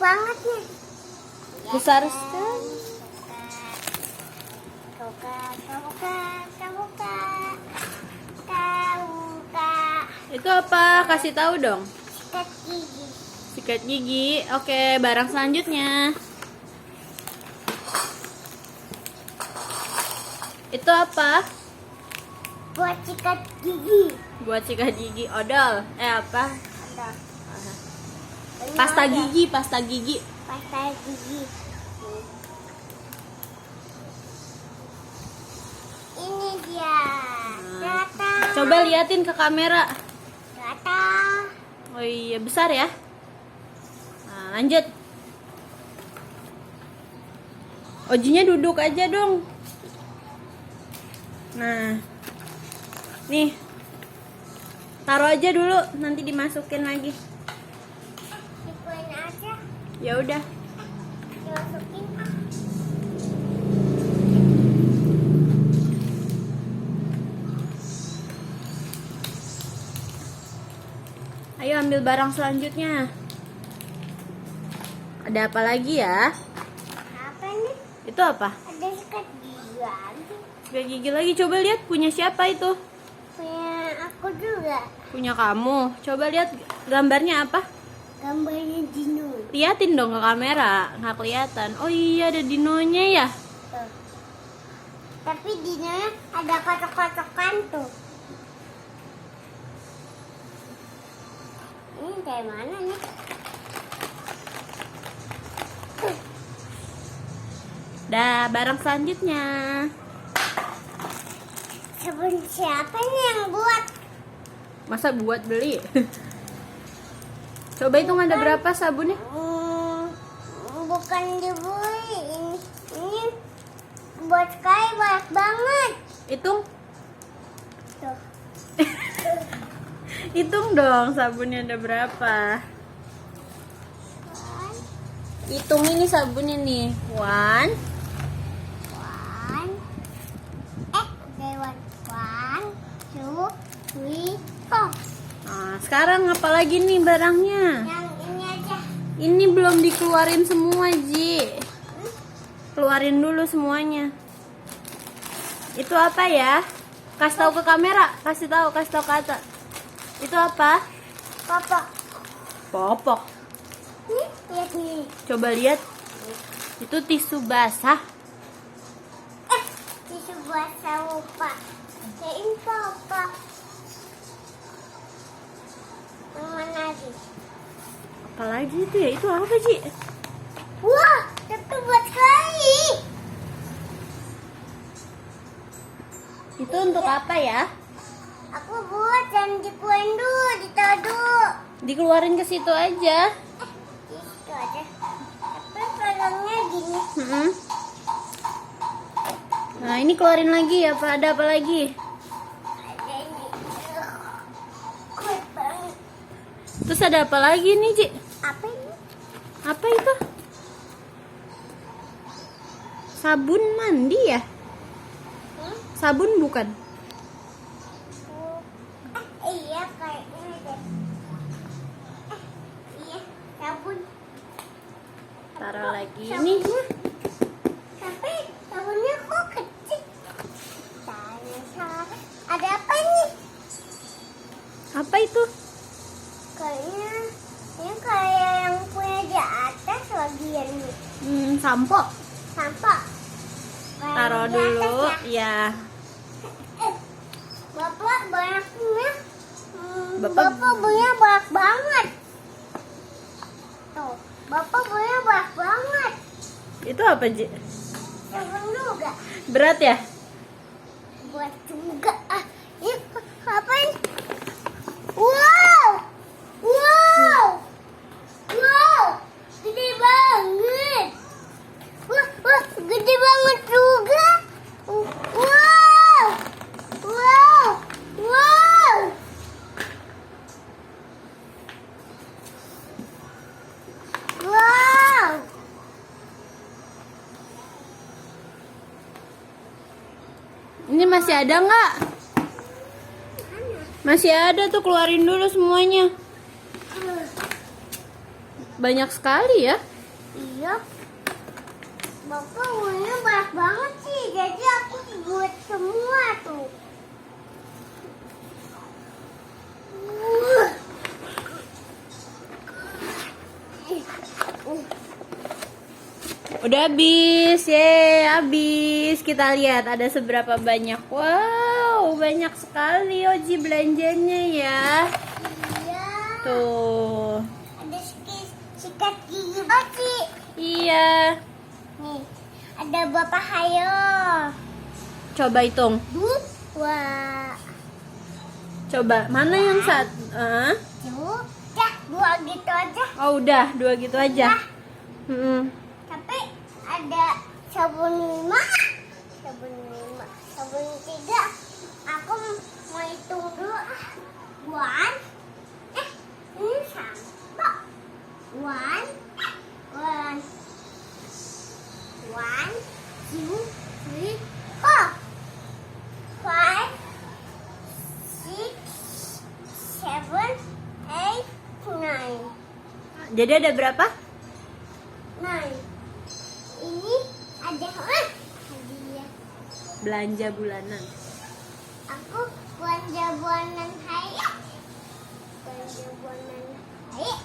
banget nih. Besar sekali. Itu apa? Kasih tahu dong. Sikat gigi. Sikat gigi. Oke, barang selanjutnya. Itu apa? Buat sikat gigi. Buat sikat gigi. Odol. Apa? Ada. Ini Pasta ada. gigi, pasta gigi. Pasta gigi. Ini dia. Datang. Coba liatin ke kamera. Datang. Oh iya, besar ya. Nah, lanjut. Ojinya duduk aja dong. Nah. Nih. Taruh aja dulu, nanti dimasukin lagi. Dikuin aja. Ya udah. Dimasukin. Ayo ambil barang selanjutnya. Ada apa lagi ya? Apa nih? Itu apa? Ada sikat gigi lagi. Sikat gigi lagi. Coba lihat punya siapa itu? Punya aku juga. Punya kamu. Coba lihat gambarnya apa? Gambarnya dino. Liatin dong ke kamera. Nggak kelihatan. Oh iya, ada dinonya ya. Tuh. Tapi dinonya ada kotak-kotakan tuh. Ini kayak mana nih? Dah, barang selanjutnya. Sabun siapa nih yang buat? Masa buat beli? Coba hitung ada berapa sabunnya? Bukan dibeli. Ini buat sekali banyak banget. Hitung. Tuh. Hitung dong sabunnya ada berapa. One, Hitung ini sabunnya nih. One. one. Okay, one. One, two, three, four. Nah, sekarang apa lagi nih barangnya? Yang ini aja. Ini belum dikeluarin semua, Ji. Keluarin dulu semuanya. Itu apa ya? Kasih tahu ke kamera, kasih tahu ke Ata. Itu apa? Papa. Popok. Nih, lihat nih. Coba lihat. Itu tisu basah. Tisu basah lupa. Kayak papa. Yang mana lagi? Apalagi itu ya? Itu apa, Ji? Wah, itu buat sekali. Itu untuk apa ya? Aku buat dan dikuain dulu, ditaruh dulu. Dikeluarin ke situ aja. Itu aja. Tapi kalungnya gini. Mm-mm. Nah, ini keluarin lagi ya, Pak. Ada apa lagi? Ada ini. Kuat banget. Terus ada apa lagi nih, Ji? Apa ini? Apa itu? Sabun mandi ya? Sabun bukan? Iya, kayak ini deh. Iya, sabun. Taruh lagi Sabunnya. ini. Tapi sabunnya kok kecil. Tanya, ada apa nih? Apa itu? Kayaknya ini kayak yang punya di atas bagian nih. Sampo. Sampah. Kayak Taruh di atas dulu. ya. Ya. Bapak banyaknya. Bapak- Bapak punya banyak banget. Tuh, Bapak punya banyak banget. Itu apa, Ji? Sabun juga. Berat ya? Buat juga. Ini apa ini? Wow! Wow! Wow! Gede banget. Wah, gede banget juga. Wow! Wow! Wow! Wow! Ini masih ada nggak? Masih ada tuh, keluarin dulu semuanya. Banyak sekali ya. Iya. Bapak uangnya banyak banget sih. Jadi aku buat semua tuh. Udah habis, habis. Kita lihat ada seberapa banyak. Wow, banyak sekali Oji belanjanya ya. Iya. Tuh. Ada sikat gigi Oji. Iya. Nih, ada Bapak Hayo. Coba hitung. 2. Coba, mana yang saat? Udah, 2 gitu aja. Oh, udah, 2 gitu aja. Udah. Tapi ada sabun 5, sabun 3. Aku mau hitung dulu. Ini sampo. 1, 2, 3, 4, 5, 6, 7, 8, 9. Jadi ada berapa? 9. Ini ada hadiah. Belanja bulanan. Aku belanja bulanan Haya. Belanja bulanan Haya.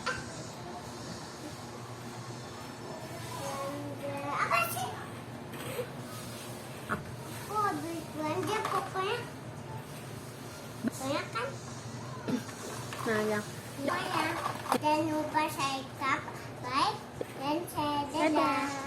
Belanja apa sih? Aku habis belanja pokoknya. Banyak kan? Nah, ya. Semuanya. Jangan lupa subscribe, like, dan share. Dadah.